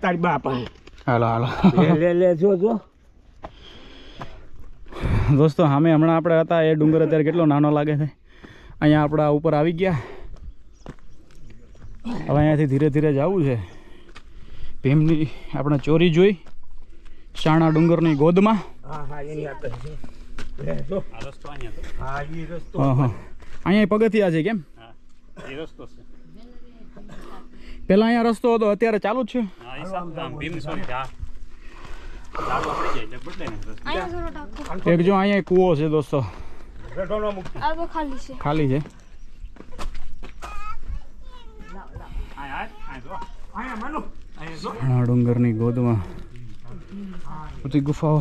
તારી બાપ હાલો હાલો લે જો દોસ્તો સામે હમણાં આપણે હતા એ ડુંગર અત્યારે કેટલો નાનો લાગે છે. અહીંયા આપણા ઉપર આવી ગયા. હવે અહીંયાથી ધીરે ધીરે જવું છે ભીમની આપણે ચોરી જોઈ શાણા ડુંગરની ગોદમાં. અહીંયા પગથિયા છે કેમ? પેલા અહીંયા રસ્તો હતો અત્યારે ચાલુ જ છે. એક જો અહીંયા કૂવો છે દોસ્તો ખાલી છે. ડુંગરની ગોદમાં બધી ગુફાઓ.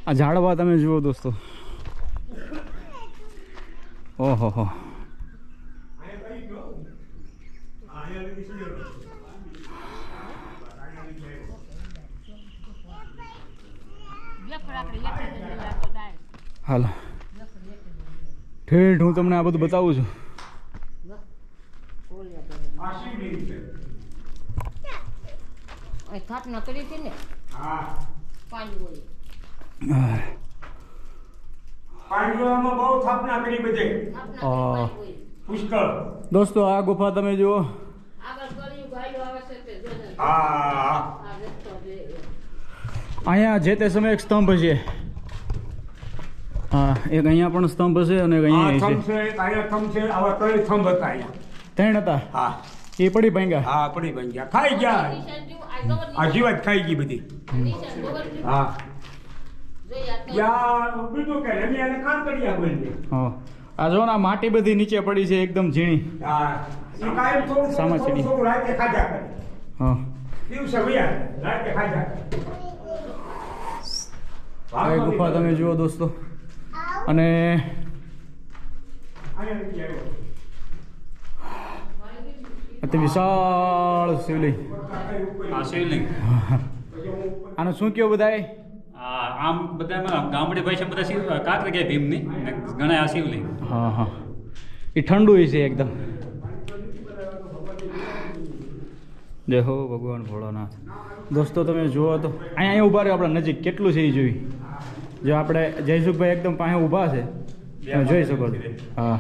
આ ઝાડવા તમે જુઓ દોસ્તો. ઓહો હો હાલો ઠેઠ હું તમને આ બધું બતાવું છું. દોસ્તો આ ગુફા તમે જુઓ. અહીંયા જે તે સમયે એક સ્તંભ છે. હા એક અહીંયા પણ સ્તંભ છે અને એક અહીંયા ત્રણ હતા. હા એ પડી ભાંગ્યા. હા પડી ભાંગ્યા ખાઈ ગયા. આ જીવાત ખાઈ ગઈ બધી. હા આ જો ને માટી બધી નીચે પડી છે એકદમ ઝીણી. સામા ચડી. હા આ ગુફા તમે જુઓ દોસ્તો. અને અતિ વિશાળ શિવલિંગ. આનું શું કયો બધાય? આમ બધા ગામડે ભાઈ બધા કાંકરે ગયા ભીમની ઘણા આ શિવલિંગ. હા હા એ ઠંડુ છે એકદમ. જય હો ભગવાન ભોળાનાથ. દોસ્તો તમે જુઓ તો અહીંયા ઊભા રહ્યો આપણે નજીક કેટલું છે એ જોઈ. જો આપણે જયસુખભાઈ એકદમ પાસે ઊભા છે તમે જોઈ શકો છો. હા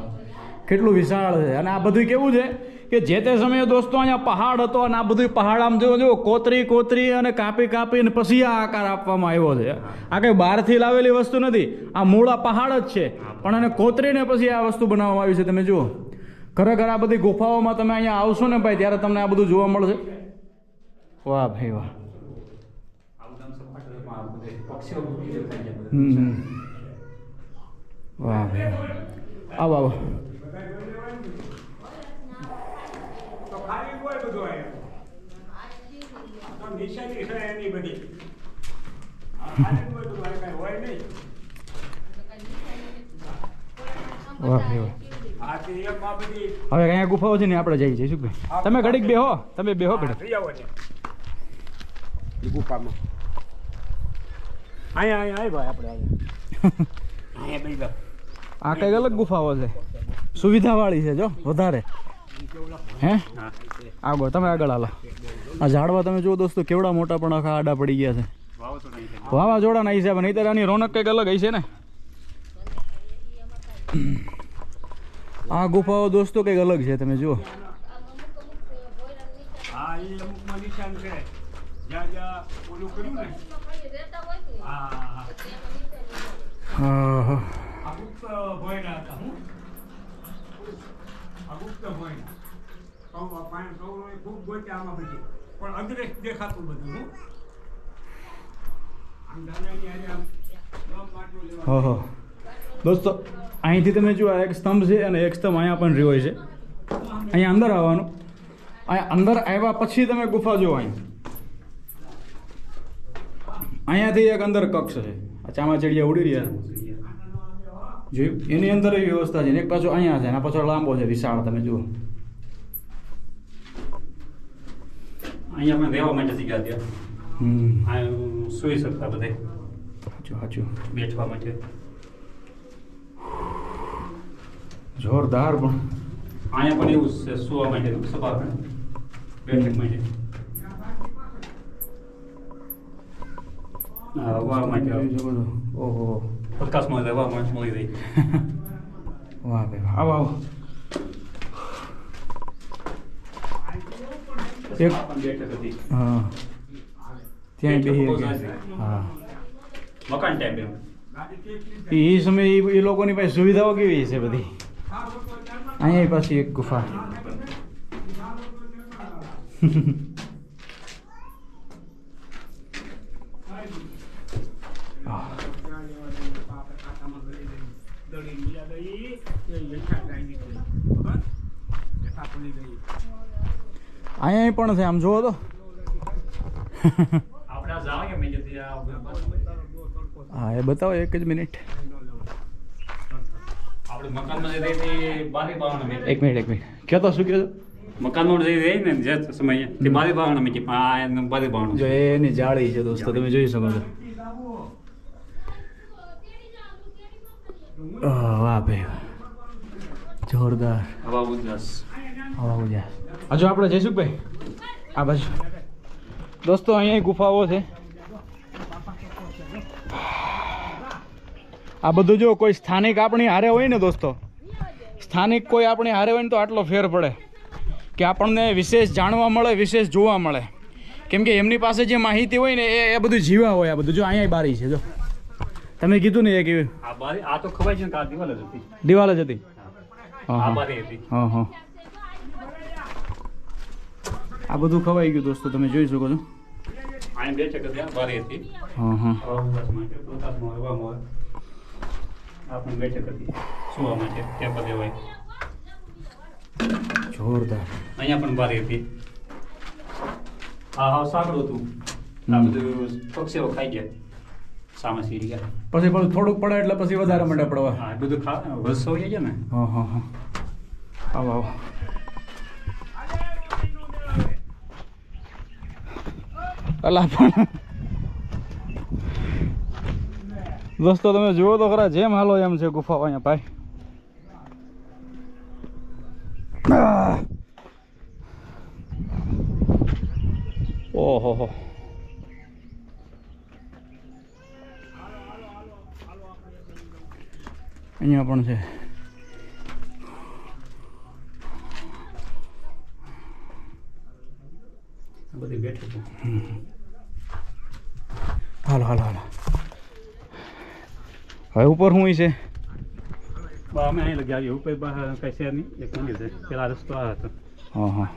કેટલું વિશાળ છે. અને આ બધું કેવું છે કે જે તે સમયે દોસ્તો અહીંયા પહાડ હતો અને આ બધું પહાડ આમ જો કોતરી અને કાપીને પછી આ આકાર આપવામાં આવ્યો છે. આ કંઈ બહારથી લાવેલી વસ્તુ નથી. આ મૂળ આ પહાડ જ છે પણ એને કોતરીને પછી આ વસ્તુ બનાવવામાં આવી છે. તમે જુઓ ખરેખર આ બધી ગુફાઓમાં તમે અહીંયા આવશો ને ભાઈ ત્યારે તમને આ બધું જોવા મળશે. વાહ ભાઈ વાહ. વાહ ભાઈ આવો આવો. હવે અહીંયા ગુફાઓ છે ને આપણે જઈ જઈશું ભાઈ. તમે ઘડીક બેહો. તમે બેહો ઘડીક. ગુફામાં અહીંયા ભાઈ આપણે આ કઈક અલગ ગુફાઓ છે. સુવિધા વાળી છે જો વધારે. હે આગળ તમે આગળ હાલો. આ ઝાડવા તમે જુઓ દોસ્તો કેવડા મોટા પણ આખા આડા પડી ગયા છે. વાવાઝોડા ના હિસાબે નહીં આની રોનક કંઈક અલગ હશે ને. આ ગુફાઓ દોસ્તો કંઈક અલગ છે તમે જુઓ. દોસ્તો અહીંથી તમે જુઓ એક સ્તંભ છે અને એક સ્તંભ અહીંયા પણ રહ્યો છે. અહીંયા અંદર આવવાનું. અહીંયા અંદર આવ્યા પછી તમે ગુફા જુઓ. અહીંયાથી એક અંદર કક્ષ છે. આ ચામાચીડિયા ઉડી રહ્યા જોયું એની અંદર એવી વ્યવસ્થા છે. એક પાછો અહીંયા છે એના પાછળ લાંબો છે વિશાળ. તમે જુઓ અહીંયા પણ રહેવા માટે જગ્યા ત્યાં સુઈ શકતા બધે. સાચું બેઠવા માટે જોરદાર. પણ અહીંયા પણ એવું છે સુવા માટે સભા બેઠક માટે વાહ માટે ઓહો પ્રકાશમાં રહેવા માટે મળી રહી વાહ ભાઈ આવો આવો એક બેઠક હતી હા ત્યાં બેસી ગયા હા મકાન ટાઈપ એમ એ સમયે એ લોકોની પાસે સુવિધાઓ કેવી છે બધી અહીંયા પાછી એક ગુફા અહીંયા પણ છે આમ જુઓ તો આપણે આ જાવ કે મેં જતી આ હા એ બતાવો એક જ મિનિટ આપણે મકાનમાં જે રહી તે બારી બાવણ મેં એક મિનિટ કહો તો શું કહો છો મકાનમાં જે રહી ને જે સમયે તે બારી બાવણ મેં આ બારી બાવણ જો એની જાળી છે દોસ્તો તમે જોઈ શકો છો વાહ ભાઈ જોરદાર હવા ઉજાસ હવા ઉજાસ હજુ આપણે જયસુખભાઈ આ બાજુ દોસ્તો અહીંયા ગુફાઓ છે આ બધું જો કોઈ સ્થાનિક આપણી હારે હોય ને દોસ્તો સ્થાનિક કોઈ આપણી હારે હોય ને તો આટલો ફેર પડે કે આપણને વિશેષ જાણવા મળે વિશેષ જોવા મળે કેમ કે એમની પાસે જે માહિતી હોય ને એ બધું જીવા હોય આ બધું જો અહીંયા બારી છે જો તમે કીધું ને એક એવી આ બારી આ તો ખવાય છે કે આ દિવાલ જ હતી દિવાલ જ હતી આ બારી હતી હા હા આ બધું ખવાઈ ગયું દોસ્તો તમે જોઈ શકો છો આ બે ચક્કર ત્યાં બારી હતી હા હા હવા ઉજાસ માટે પ્રકાશમાં હવામાં આ પણ બે ચક્કર હતી સુવા માટે ત્યાં બધે હોય જોરદાર અહીંયા પણ બારી હતી હા હા સાંકડું હતું આ બધું પક્ષીઓ ખાઈ ગયા સામે સીરી ગયા પછી પાછું થોડુંક પડે એટલે પછી વધારે મંડે પડવા હા બધું વસો હોય છે ને હા હા હા આવો આવો અલા પણ દોસ્તો તમે જુઓ તો ખરા જેમ હાલો એમ છે ગુફાઓ અહીંયા ભાઈ ઓહો હો અહીંયા પણ છે બધી બેઠક હાલો હાલો હાલો હવે ઉપર શું છે અમે અહીં લગી આવ્યું ઉપર કઈ છે નહીં એક મંદિર છે પેલા રસ્તો આ હતો હા હા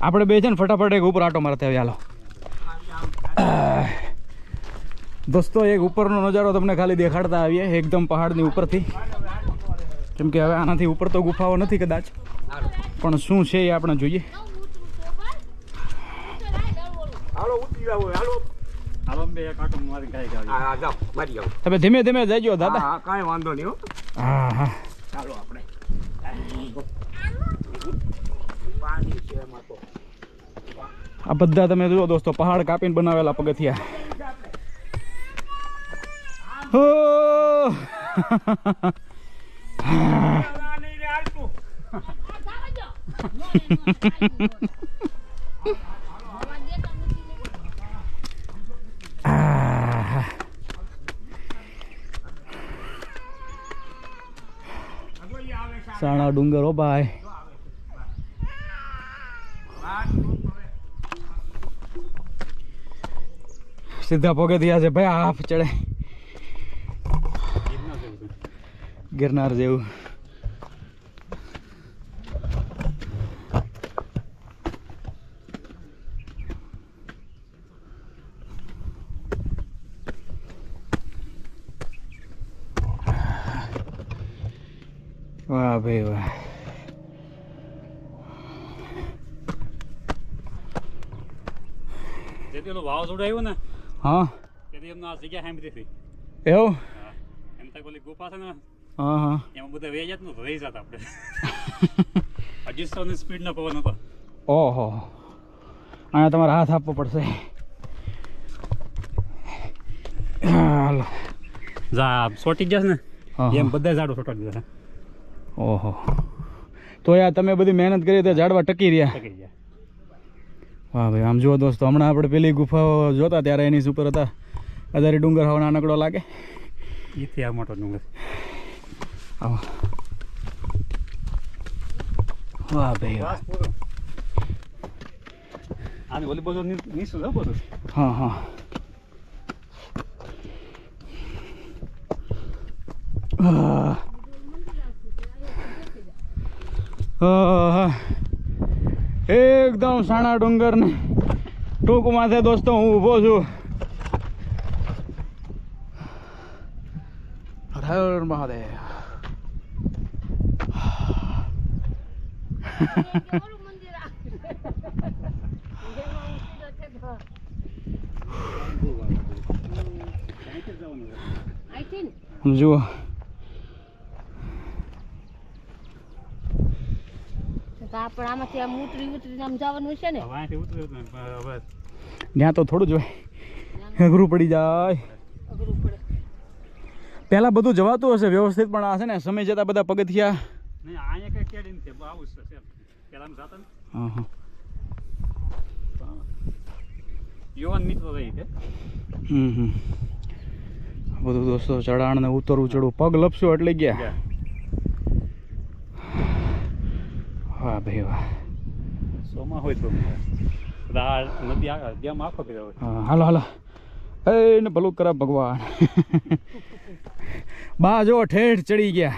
આપણે બે છે ને ફટાફટ એક ઉપર આટો મારતા આવીએ હાલો દોસ્તો એક ઉપરનો નજારો તમને ખાલી દેખાડતા આવીએ એકદમ પહાડની ઉપરથી કેમ કે હવે આનાથી ઉપર તો ગુફાઓ નથી કદાચ પણ શું છે એ આપણે જોઈએ તમે ધીમે ધીમે જજો દાદા કાંઈ વાંધો નહીં હો હા હા ચાલો આપણે પાણી છે એમાં તો આ બધા તમે જુઓ દોસ્તો પહાડ કાપીને બનાવેલા પગથિયા હો સાણા ડુંગર હો ભાઈ સીધા પગથિયા છે ભાઈ હાફ ચડે ગિરનાર જેવું વાહ ભાઈ વાહ જેથી ઓલું વાવાઝોડું આવ્યું ને હા તેથી એમને આ જગ્યા સાંભળી હતી એવું એમ થાય ઓલી ગુફા છે ને હા હા એમાં બધા વે જાત નું રહી જતા આપણે 2500 સ્પીડ નો પવન હતો ઓહો અહીંયા તમારે હાથ આપવો પડશે હાલો જા સોટી જશે ને હા, એમ હા. બધા ઝાડો સોટાડી દીધા ઓહો, તો યાર તમે બધી મહેનત કરી તો ઝાડવા ટકી રહ્યા. ટકી જાય. વાહ ભાઈ, આમ જુઓ દોસ્તો, હમણાં આપણે પેલી ગુફાઓ જોતા ત્યારે એની ઉપર હતા, અત્યારે ડુંગર હવા નાનકડો લાગે. એથી આ મોટો ડુંગર. આવો. વાહ ભાઈ વાહ. આની ઓલી બધું નીચું છે બધું. હા હા. એકદમ સાણા ડુંગર ને ટૂંકમાં છે દોસ્તો, હું ઊભો છું. હર હર મહાદેવ. જુઓ પણ આમાંથી આમ ઉતરી આમ જવાનું છે ને. અહીંથી ઉતર્યું હતું ને, હવે ત્યાં તો થોડું જ હોય, અઘરું પડી જાય. અઘરું પડે. પહેલાં બધું જવાતું હશે વ્યવસ્થિત, પણ આ છે ને સમય જતાં બધા પગથિયા. નહીં અહીંયા કઈ કેડી નથી, આવું છે પેલા જતા ને હા હા. યુવાન મિત્રો રહી છે. બધું દોસ્તો ચઢાણ ને ઉતરવું ચડવું, પગ લપસ્યો એટલે ગયા. વાહ ભાઈ વાહ. સોમાં હોય તો બધા નદી ડેમ આખો કર્યો હોય. હા, હાલો હાલો. એને ભલું કરા ભગવાન. બા જો ઠેઠ ચડી ગયા,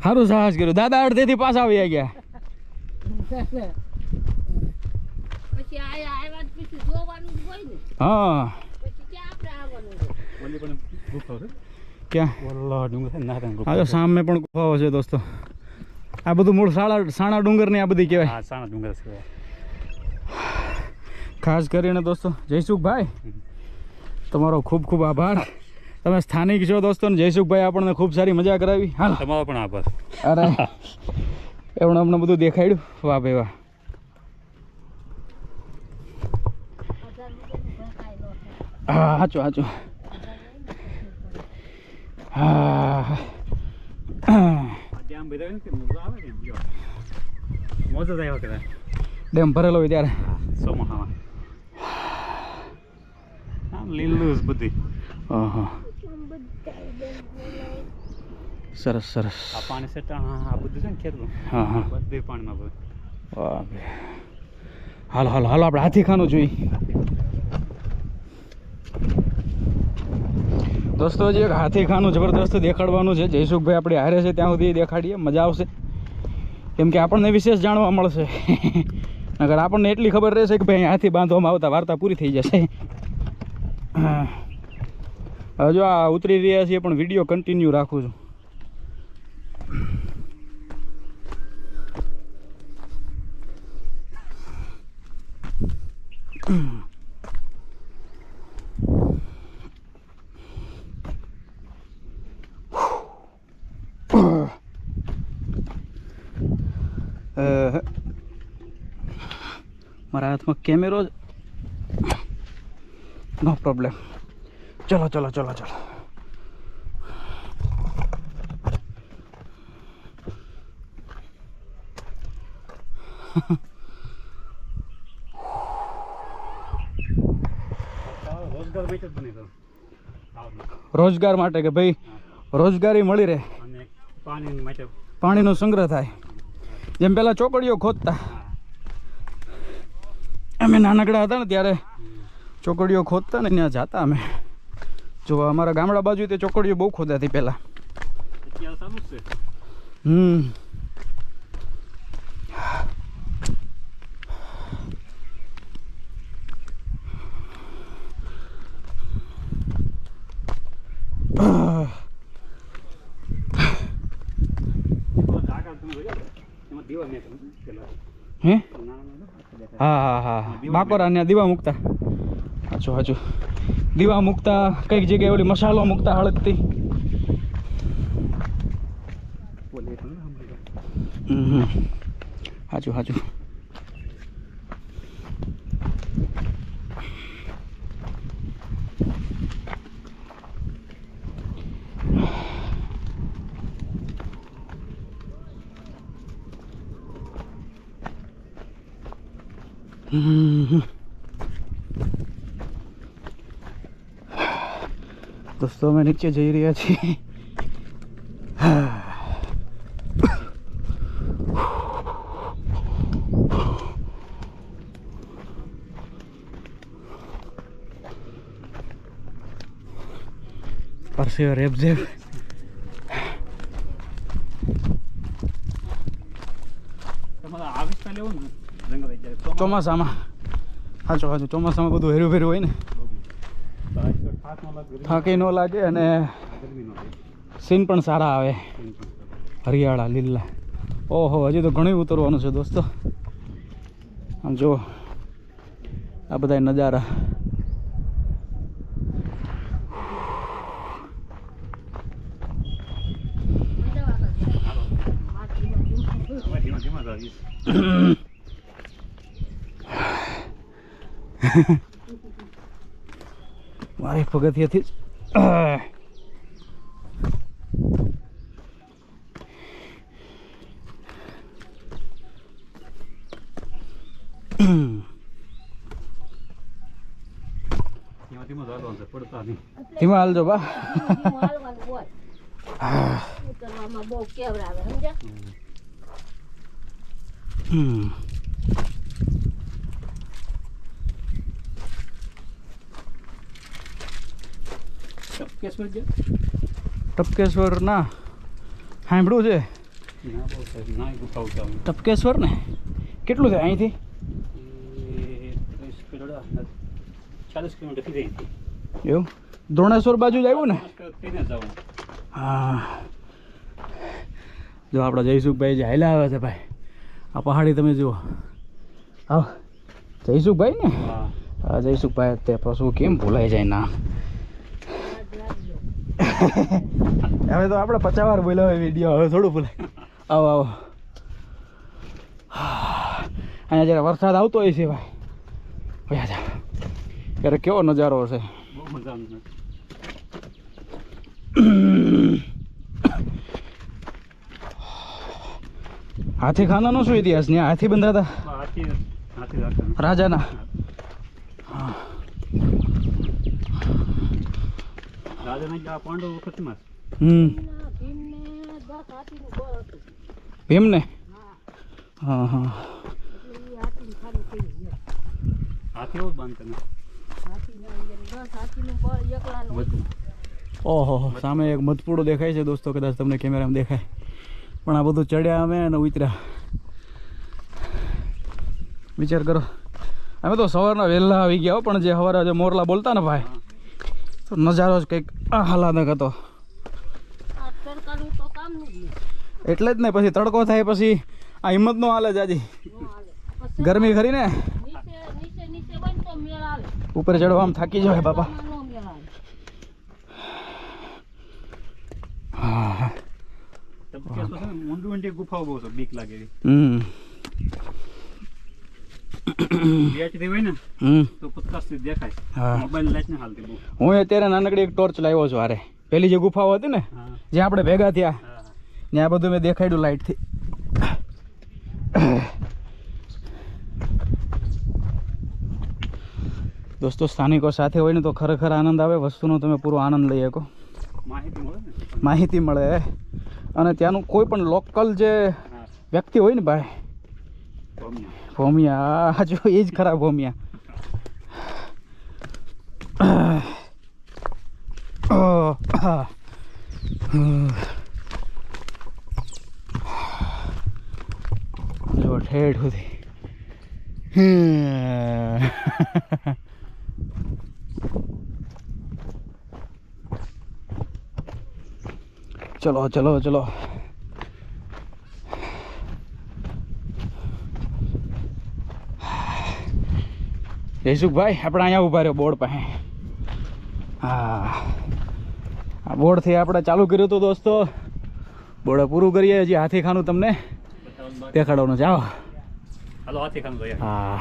સારું સાહસ કર્યું. દાદા અડધેથી પાછા આવી ગયા. પછી આવ્યા પછી જોવાનું જ હોય ને. હા. પછી ક્યાં આપણે આવવાનું છે? ઓલી પણ ગુફા છે. ક્યાં? ઓલા ડુંગર છે ને, નારાયણ હા, ગુફા. સામે પણ ગુફાઓ છે દોસ્તો. આ બધું મૂળ સાણા ડુંગરની આ બધી કહેવાય. હા, સાણા ડુંગર છે. ખાસ કરીને દોસ્તો જયસુખભાઈ, તમારો ખૂબ ખૂબ આભાર. તમે સ્થાનિક છો દોસ્તો, ને જયસુખભાઈ આપણને ખૂબ સારી મજા કરાવી. હાલ તમારો પણ આભાર. અરે એમણે અમને બધું દેખાડ્યું. વાહ ભાઈ વાહ. હા, સાચું સાચું. હા. ડેમ ભરાય ને કે મોજો આવે ને, જો મોજો જાય વખતે ડેમ ભરેલો હોય ત્યારે. સોમાં આમ લીલું જ બધી. હા હા. સરસ સરસ. આ પાણી સેટ આ બધું છે ને ખેતરું. હા હા. બધું પાણીમાં બધું. વાહ ભાઈ. હાલો હાલો હાલો, આપણે હાથીખાનું જોઈએ દોસ્તો. હજી એક હાથીખાનું જબરદસ્ત દેખાડવાનું છે. જયસુખભાઈ આપણે હારે છે ત્યાં સુધી દેખાડીએ, મજા આવશે. કેમ કે આપણને વિશેષ જાણવા મળશે. નકર આપણને એટલી ખબર રહેશે કે ભાઈ હાથી બાંધવામાં આવતા વાર્તા પૂરી થઈ જશે. હવે જો આ ઉતરી રહ્યા છીએ, પણ વિડીયો કન્ટિન્યુ રાખું છું. મારા હાથમાં કેમેરો જ. નો પ્રોબ્લેમ. ચલો ચલો ચલો ચલો. રોજગાર માટે જ બની ગયો. રોજગાર માટે કે ભાઈ રોજગારી મળી રહે, અને પાણી માટે. પાણીનો સંગ્રહ થાય. જેમ પેલા ચોકડીઓ ખોદતા, અમે નાનકડા હતા ને ત્યારે ચોકડીઓ ખોદતા ને ત્યાં જતા અમે. જો અમારા ગામડા બાજુ તે ચોકડીઓ બહુ ખોદાતી પહેલાં. અત્યારે સારું જ છે. હે? હા હા હા, બાકોરા ને દીવા મૂકતા. સાચું સાચું. દીવા મૂકતા, કઈક જગ્યાએ ઓલી મસાલો મૂકતા હળગતી. સાચું સાચું. દોસ્તો અમે નીચે જઈ રહ્યા છીએ. પરસેવો રેબઝેબ. તમારે આ વિસ્તાર લેવો ને જંગલ આવી જાય ચોમાસામાં સાચું સાચું ચોમાસામાં બધું હેરું ફેરું હોય ને થાકી ન લાગે અને સીન પણ સારા આવે હરિયાળા લીલા. ઓહો હજી તો ઘણું ઉતરવાનું છે દોસ્તો. આમ જુઓ આ બધા નજારા. મારી પગથિયાથી ધીમા હાલજો બા. હાલવાનું હોય ઉતરવામાં બહુ કેવડાવે સમજ્યા. ટપકેશ્વર ના સાંભળ્યું છે. ટપકેશ્વર ને કેટલું છે અહીંથી? 40 કિલોમીટર થઈ એવું દ્રોણેશ્વર બાજુ જ આવ્યું ને? જવું. હા જો આપણા જયસુખભાઈ જે હાલ્યા આવે છે ભાઈ. આ પહાડી તમે જુઓ. હા જયસુખભાઈ ને? હા જયસુખભાઈ. તે પછી કેમ ભૂલાઈ જાય નામ? હવે તો આપણે 50 વાર બોલ્યા હોય વિડીયો, હવે થોડું ભૂલાય. આવો આવો. અહીંયા જ્યારે વરસાદ આવતો હોય છે ભાઈ, ભયા જા ત્યારે કેવો નજારો હશે. બહુ મજા આવે. હાથી ખાનાનો શું ઇતિહાસ ને? હાથી બંધાતા રાજાના. પાંડવ વખતમાં ભીમ ને? હા હા હાથી એવું બાંધતા ને. ઓહો સામે એક મધપૂડો દેખાય છે દોસ્તો, કદાચ તમને કેમેરામાં દેખાય. પણ આ બધું ચડ્યા અમે અને ઉતર્યા. વિચાર કરો, અમે તો સવારના વહેલા આવી ગયા, પણ જે સવારે જે મોરલા બોલતા ને ભાઈ, તો નજારો જ કંઈક આહલાદક હતો. એટલે જ ને પછી તડકો થાય પછી આ હિંમત નો હાલે જાજી. ગરમી ખરી ને, ઉપર ચડવામાં થાકી જાય બાપા. હા ઊંડી ગુફાઓ બહુ છે, બીક લાગે. હોય ને તો પત્તાથી દેખાય. મોબાઈલ લાઈટ ને હાલતી બહુ. હું અત્યારે નાનકડી એક ટોર્ચ લાવ્યો છું. અરે પેલી જે ગુફાઓ હતી ને જ્યાં આપણે ભેગા થયા, ત્યાં બધું મેં દેખાડ્યું લાઈટથી. દોસ્તો સ્થાનિકો સાથે હોય ને તો ખરેખર આનંદ આવે. વસ્તુનો તમે પૂરો આનંદ લઈ શકો, માહિતી મળે. અને ત્યાંનું કોઈ પણ લોકલ જે વ્યક્તિ હોય ને ભાઈ, ભોમિયા જો એ જ ખરા ભોમિયા. જો ઠેઠ સુધી ચલો ચલો ચલો. જયસુખભાઈ આપણે અહીંયા ઊભા રહ્યો બોર્ડ પાસે. હા આ બોર્ડથી આપણે ચાલુ કર્યું હતું દોસ્તો. બોર્ડ પૂરું કરીએ. હજી હાથીખાનું તમને દેખાડવાનું છે. આવો. હાલો હાથીખાનું. હા